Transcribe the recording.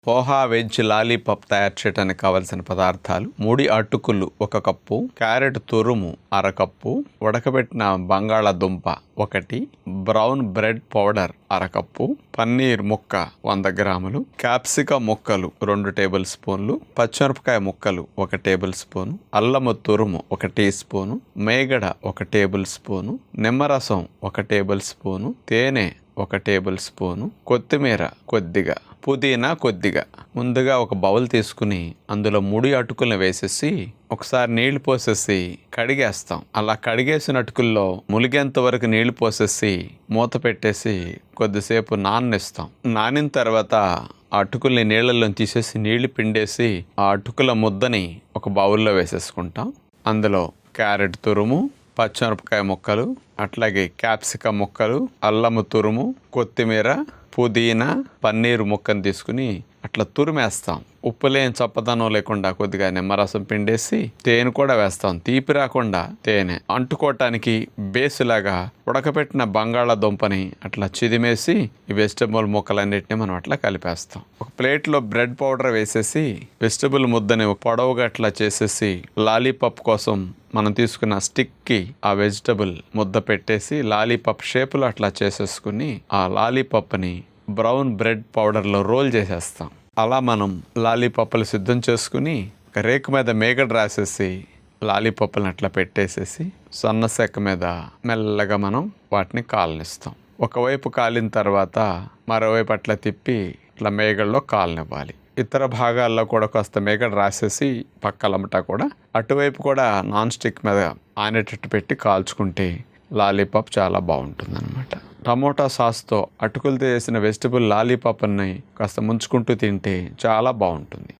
Poha veg lollipop తయారు చేయడానికి కావలసిన పదార్థాలు: 3 అటుకులు 1 కప్పు, క్యారెట్ తురుము అరకప్పు, ఉడకబెట్టిన బంగాళాదుంప 1, బ్రౌన్ బ్రెడ్ పౌడర్ అరకప్పు, పన్నీర్ ముక్క 100 గ్రాములు, క్యాప్సికం ముక్కలు 2 టేబుల్ స్పూన్లు, పచ్చిమిరపకాయ ముక్కలు 1 టేబుల్ స్పూను, అల్లము తురుము 1 టీ స్పూను, మేగడ 1 టేబుల్ స్పూను, నిమ్మరసం 1 టేబుల్ స్పూను, తేనె 1 టేబుల్ స్పూను, కొత్తిమీర కొద్దిగా, పుదీనా కొద్దిగా. ముందుగా ఒక బౌల్ తీసుకుని అందులో 3 అటుకులను వేసేసి ఒకసారి నీళ్లు పోసేసి కడిగేస్తాం. అలా కడిగేసిన అటుకుల్లో ములిగేంత వరకు నీళ్లు పోసేసి మూత పెట్టేసి కొద్దిసేపు నాననిస్తాం. నానిన తర్వాత ఆ అటుకుల్ని నీళ్ళల్లో తీసేసి నీళ్లు పిండేసి ఆ అటుకుల ముద్దని ఒక బౌల్లో వేసేసుకుంటాం. అందులో క్యారెట్ తురుము, పచ్చిమిరపకాయ ముక్కలు, అట్లాగే క్యాప్సికం ముక్కలు, అల్లము తురుము, కొత్తిమీర, పుదీనా, పన్నీరు ముక్కను తీసుకుని అట్లా తురిమేస్తాం. ఉప్పు లేని చప్పదనం లేకుండా కొద్దిగా నిమ్మరసం పిండేసి తేనె కూడా వేస్తాం. తీపి రాకుండా తేనె అంటుకోవటానికి బేసులాగా ఉడకబెట్టిన బంగాళాదుంపని అట్లా చిదిమేసి ఈ వెజిటబుల్ ముక్కలన్నిటిని మనం అట్లా కలిపేస్తాం. ఒక ప్లేట్లో బ్రెడ్ పౌడర్ వేసేసి వెజిటబుల్ ముద్దని పొడవుగా అట్లా చేసేసి లాలీపాప్ కోసం మనం తీసుకున్న స్టిక్కి ఆ వెజిటబుల్ ముద్ద పెట్టేసి లాలీపాప్ షేపులో అట్లా చేసేసుకుని ఆ లాలీపాప్ని బ్రౌన్ బ్రెడ్ పౌడర్లో రోల్ చేసేస్తాం. అలా మనం లాలీపాప్లు సిద్ధం చేసుకుని రేకు మీద మేగడ రాసేసి లాలీపాప్లను అట్లా పెట్టేసేసి సన్న సెక్క మీద మెల్లగా మనం వాటిని కాలనిస్తాం. ఒకవైపు కాలిన తర్వాత మరోవైపు అట్లా తిప్పి ఇట్లా మేగడలో కాలనివ్వాలి. ఇతర భాగాల్లో కూడా కాస్త మేగడ రాసేసి పక్కలమ్మటా కూడా అటువైపు కూడా నాన్ స్టిక్ మీద ఆనేటట్టు పెట్టి కాల్చుకుంటే లాలీపాప్ చాలా బాగుంటుంది అనమాట. టమోటా సాస్తో అటుకులతో చేసిన వెజిటబుల్ లాలీపాప్ని కాస్త ముంచుకుంటూ తింటే చాలా బాగుంటుంది.